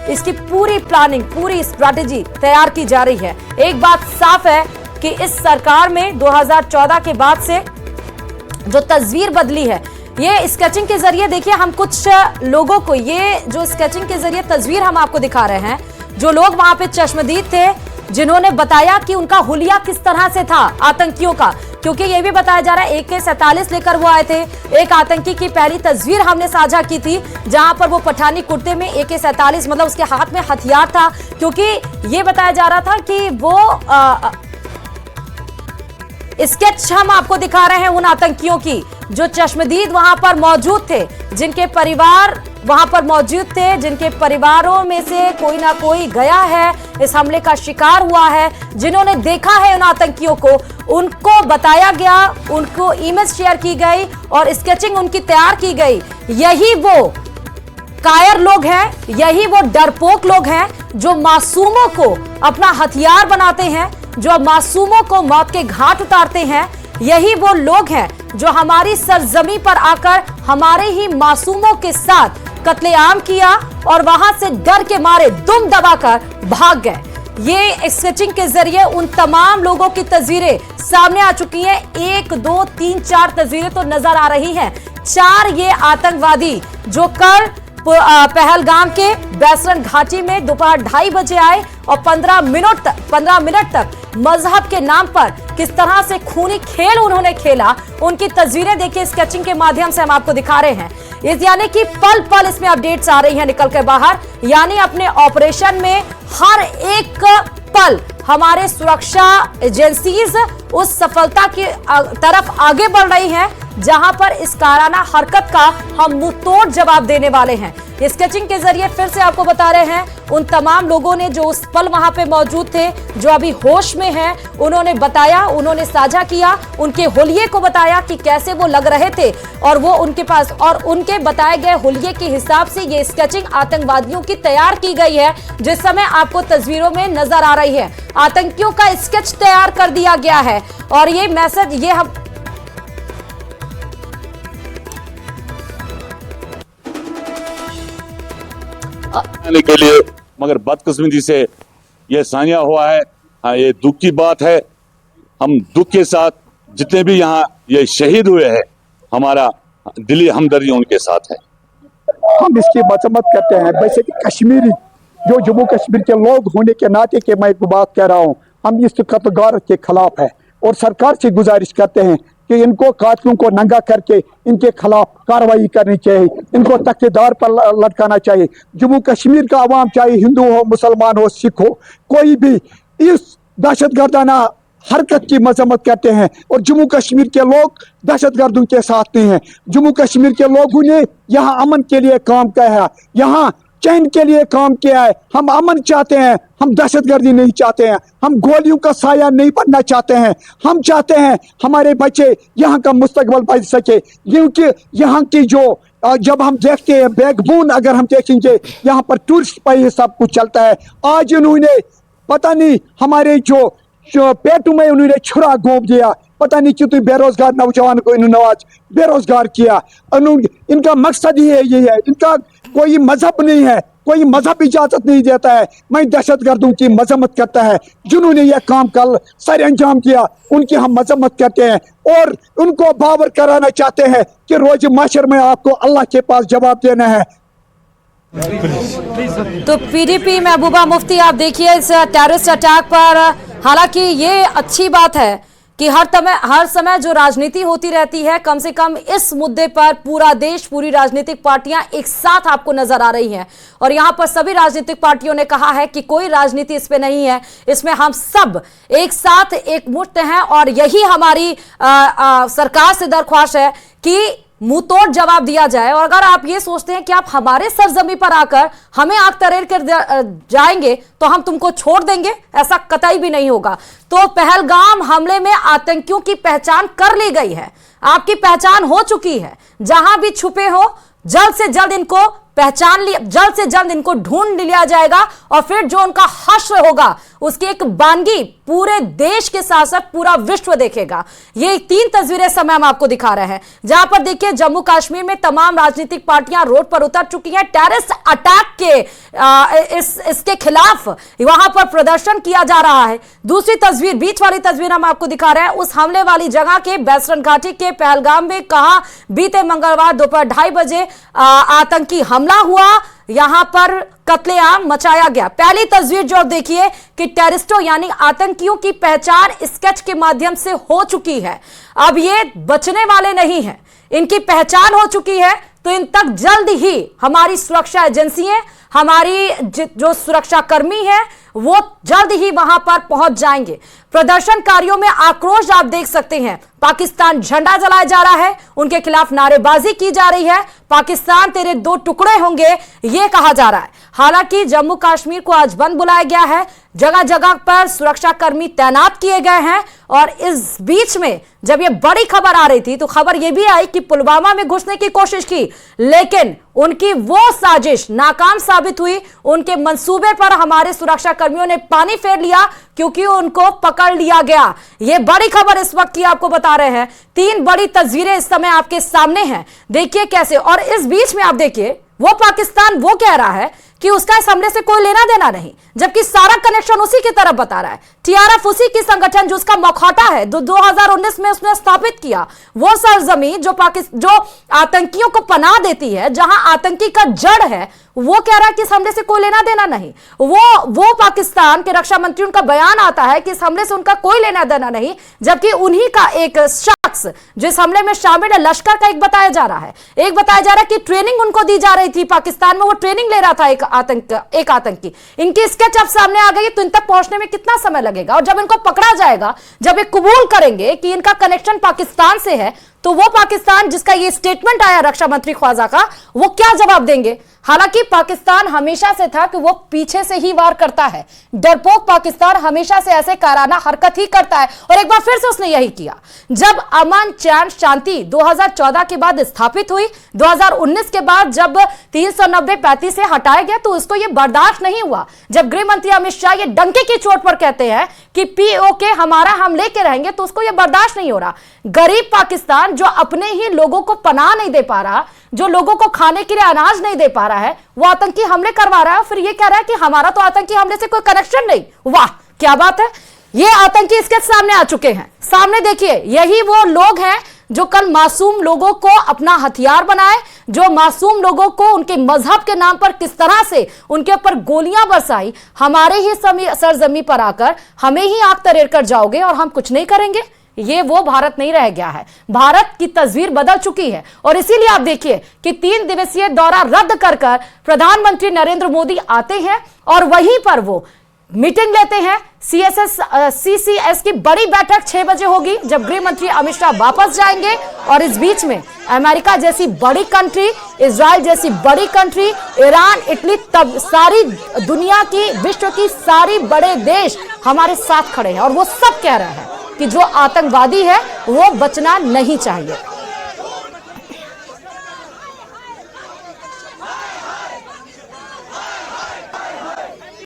इसकी पूरी प्लानिंग, पूरी स्ट्रैटेजी तैयार की जा रही है। एक बात साफ है कि इस सरकार में 2014 के बाद से जो तस्वीर बदली है, ये स्केचिंग के जरिए देखिए, हम कुछ लोगों को, ये जो स्केचिंग के जरिए तस्वीर हम आपको दिखा रहे हैं, जो लोग वहां पे चश्मदीद थे, जिन्होंने बताया कि उनका हुलिया किस तरह से था आतंकियों का, क्योंकि ये भी बताया जा रहा है AK-47 लेकर वो आए थे। एक आतंकी की पहली तस्वीर हमने साझा की थी जहां पर वो पठानी कुर्ते में AK-47 मतलब उसके हाथ में हथियार था, क्योंकि ये बताया जा रहा था कि वो स्केच हम आपको दिखा रहे हैं उन आतंकियों की जो चश्मदीद वहां पर मौजूद थे, जिनके परिवार वहां पर मौजूद थे, जिनके परिवारों में से कोई ना कोई गया है, इस हमले का शिकार हुआ है, जिन्होंने देखा है उन आतंकियों को, उनको बताया गया, उनको इमेज शेयर की गई और स्केचिंग उनकी तैयार की गई। यही वो कायर लोग हैं, यही वो डरपोक लोग हैं जो मासूमों को अपना हथियार बनाते हैं, जो मासूमों को मौत के घाट उतारते हैं। यही वो लोग हैं जो हमारी सरजमी पर आकर हमारे ही मासूमों के साथ कत्लेआम किया और वहां से डर के मारे दुम दबाकर भाग गए। ये स्केचिंग के जरिए उन तमाम लोगों की तस्वीरें सामने आ चुकी हैं। 1, 2, 3, 4 तस्वीरें तो नजर आ रही हैं। 4 ये आतंकवादी जो कल पहलगाम के बैसरन घाटी में दोपहर 2:30 बजे आए और 15 मिनट तक मजहब के नाम पर किस तरह से खूनी खेल उन्होंने खेला, उनकी तस्वीरें देखिए स्केचिंग के माध्यम से हम आपको दिखा रहे हैं। यानी कि पल पल इसमें अपडेट्स आ रही हैं निकल कर बाहर, यानी अपने ऑपरेशन में हर एक पल हमारे सुरक्षा एजेंसीज उस सफलता की तरफ आगे बढ़ रही हैं जहां पर इस काराना हरकत का हम मुंहतोड़ जवाब देने वाले हैं। स्केचिंग के जरिए फिर से आपको बता रहे हैं उन तमाम लोगों ने जो उस पल वहां पे मौजूद थे, जो अभी होश में हैं, उन्होंने बताया, उन्होंने साझा किया, उनके हुलिये को बताया कि कैसे वो लग रहे थे और वो उनके पास, और उनके बताए गए हुलिये के हिसाब से ये स्केचिंग आतंकवादियों की तैयार की गई है, जिस समय आपको तस्वीरों में नजर आ रही है। आतंकियों का स्केच तैयार कर दिया गया है और ये मैसेज, ये हम के लिए, मगर बदकिस्मती से ये सानिया हुआ है। हाँ, ये दुख की बात है। हम दुख के साथ जितने भी यहाँ ये शहीद हुए हैं, हमारा दिली हमदर्दी उनके साथ है। हम इसकी मजम्मत करते हैं। वैसे कि कश्मीरी जो जम्मू कश्मीर के लोग होने के नाते के मैं एक बात कह रहा हूँ, हम इस कत्लगार के खिलाफ है और सरकार से गुजारिश करते हैं कि इनको कातिलों को नंगा करके इनके खिलाफ कार्रवाई करनी चाहिए, इनको तख्तेदार पर लटकाना चाहिए। जम्मू कश्मीर का अवाम, चाहे हिंदू हो, मुसलमान हो, सिख हो, कोई भी इस दहशतगर्दाना हरकत की मजम्मत करते हैं और जम्मू कश्मीर के लोग दहशतगर्दों के साथ नहीं हैं। जम्मू कश्मीर के लोगों ने यहाँ अमन के लिए काम किया है, यहाँ चैन के लिए काम किया है। हम अमन चाहते हैं, हम दहशतगर्दी नहीं चाहते हैं, हम गोलियों का साया नहीं बनना चाहते हैं। हम चाहते हैं हमारे बच्चे यहाँ का मुस्तकबिल बन सके, क्योंकि यहाँ की जो जब हम देखते हैं बैकबोन, अगर हम देखेंगे यहाँ पर टूरिस्ट पर ही सब कुछ चलता है। आज उन्होंने पता नहीं हमारे जो पेटों में उन्होंने छुरा घोंप दिया, पता नहीं कितने बेरोजगार नौजवान को इन्होंने आज बेरोजगार किया। इनका मकसद ही है, ये है, इनका कोई मजहब नहीं है, कोई मजहब इजाजत नहीं देता है। मैं दहशतगर्दों की मजम्मत करता है जिन्होंने यह काम कल सर अंजाम किया, उनकी हम मजम्मत करते हैं और उनको बावर कराना चाहते हैं कि रोज माशर में आपको अल्लाह के पास जवाब देना है। तो PDP महबूबा मुफ्ती, आप देखिए इस टेररिस्ट अटैक पर, हालांकि ये अच्छी बात है कि हर समय जो राजनीति होती रहती है, कम से कम इस मुद्दे पर पूरा देश, पूरी राजनीतिक पार्टियां एक साथ आपको नजर आ रही हैं और यहां पर सभी राजनीतिक पार्टियों ने कहा है कि कोई राजनीति इस पे नहीं है, इसमें हम सब एक साथ एकमुश्त हैं और यही हमारी सरकार से दरख्वास्त है कि मुंह तोड़ जवाब दिया जाए। और अगर आप ये सोचते हैं कि आप हमारे सरजमी पर आकर हमें आग तरेर कर जाएंगे तो हम तुमको छोड़ देंगे, ऐसा कतई भी नहीं होगा। तो पहलगाम हमले में आतंकियों की पहचान कर ली गई है, आपकी पहचान हो चुकी है। जहां भी छुपे हो, जल्द से जल्द इनको पहचान लिया, जल्द से जल्द इनको ढूंढ लिया जाएगा और फिर जो उनका हश्र होगा उसकी एक बानगी पूरे देश के साथ साथ पूरा विश्व देखेगा। ये 3 तस्वीरें समय हम आपको दिखा रहे हैं जहां पर देखिए जम्मू कश्मीर में तमाम राजनीतिक पार्टियां रोड पर उतर चुकी हैं। टेररिस्ट अटैक के इसके खिलाफ वहां पर प्रदर्शन किया जा रहा है। दूसरी तस्वीर, बीच वाली तस्वीर हम आपको दिखा रहे हैं उस हमले वाली जगह के बैसरन घाटी के पहलगाम में, कहा बीते मंगलवार दोपहर 2:30 बजे आतंकी हमला हुआ, यहां पर कत्लेआम मचाया गया। पहली तस्वीर जो देखिए कि टेररिस्टों यानी आतंकियों की पहचान स्केच के माध्यम से हो चुकी है। अब ये बचने वाले नहीं हैं, इनकी पहचान हो चुकी है तो इन तक जल्द ही हमारी सुरक्षा एजेंसियां, हमारी जो सुरक्षा कर्मी हैं वो जल्द ही वहां पर पहुंच जाएंगे। प्रदर्शनकारियों में आक्रोश आप देख सकते हैं, पाकिस्तान झंडा जलाया जा रहा है, उनके खिलाफ नारेबाजी की जा रही है, पाकिस्तान तेरे 2 टुकड़े होंगे ये कहा जा रहा है। हालांकि जम्मू कश्मीर को आज बंद बुलाया गया है, जगह जगह पर सुरक्षा कर्मी तैनात किए गए हैं और इस बीच में जब ये बड़ी खबर आ रही थी तो खबर ये भी आई कि पुलवामा में घुसने की कोशिश की, लेकिन उनकी वो साजिश नाकाम साबित हुई। उनके मंसूबे पर हमारे सुरक्षा कर्मियों ने पानी फेर लिया क्योंकि उनको पकड़ लिया गया। ये बड़ी खबर इस वक्त की आपको बता रहे हैं। 3 बड़ी तस्वीरें इस समय आपके सामने हैं, देखिए कैसे। और इस बीच में आप देखिए वो पाकिस्तान वो कह रहा है कि उसका इस हमले से कोई लेना देना नहीं, जबकि सारा कनेक्शन उसी की तरफ बता रहा है। टीआरएफ उसी की संगठन जो उसका मौखौटा है, 2019 में उसने स्थापित किया, वो सरजमीन जो आतंकियों को पनाह देती है, जहां आतंकी का जड़ है, वो कह रहा है कि इस हमले से कोई लेना देना नहीं। वो पाकिस्तान के रक्षा मंत्री, उनका बयान आता है कि इस हमले से उनका कोई लेना देना नहीं, जबकि उन्हीं का एक शख्स जो इस हमले में शामिल है, लश्कर का एक बताया जा रहा है कि ट्रेनिंग उनको दी जा रही थी पाकिस्तान में, वो ट्रेनिंग ले रहा था एक आतंकी। इनकी स्केच अब सामने आ गई तो इन तक पहुंचने में कितना समय लगेगा, और जब इनको पकड़ा जाएगा, जब ये कबूल करेंगे कि इनका कनेक्शन पाकिस्तान से है, तो वो पाकिस्तान जिसका ये स्टेटमेंट आया रक्षा मंत्री ख्वाजा का, वो क्या जवाब देंगे। हालांकि पाकिस्तान हमेशा से था कि वो पीछे से ही वार करता है, डरपोक पाकिस्तान हमेशा से ऐसे काराना हरकत ही करता है, और एक बार फिर से उसने यही किया। जब अमन चैन शांति 2014 के बाद स्थापित हुई, 2019 के बाद जब 390-35 से हटाया गया, तो उसको ये बर्दाश्त नहीं हुआ। जब गृह मंत्री अमित शाह ये डंके की चोट पर कहते हैं कि पीओके हमारा, हम लेके रहेंगे, तो उसको ये बर्दाश्त नहीं हो रहा। गरीब पाकिस्तान जो अपने ही लोगों को पनाह नहीं दे पा रहा, जो लोगों को खाने के लिए अनाज नहीं दे पा रहा है, वो आतंकी हमले करवा रहा है, फिर ये कह रहा है कि हमारा तो आतंकी हमले से कोई कनेक्शन नहीं। वाह क्या बात है। ये आतंकी इसके सामने आ चुके हैं। सामने देखिए, यही वो लोग हैं जो कल मासूम लोगों को अपना हथियार बनाए, जो मासूम लोगों को उनके मजहब के नाम पर किस तरह से उनके ऊपर गोलियां बरसाई। हमारे ही सरजमी पर आकर हमें ही आग तरेर कर जाओगे और हम कुछ नहीं करेंगे। ये वो भारत नहीं रह गया है, भारत की तस्वीर बदल चुकी है। और इसीलिए आप देखिए कि 3 दिवसीय दौरा रद्द कर प्रधानमंत्री नरेंद्र मोदी आते हैं और वहीं पर वो मीटिंग लेते हैं। सीसीएस की बड़ी बैठक 6 बजे होगी, जब गृह मंत्री अमित शाह वापस जाएंगे। और इस बीच में अमेरिका जैसी बड़ी कंट्री, इजराइल जैसी बड़ी कंट्री, ईरान, इटली, तब सारी दुनिया की, विश्व की सारी बड़े देश हमारे साथ खड़े हैं और वो सब कह रहे हैं कि जो आतंकवादी है वो बचना नहीं चाहिए।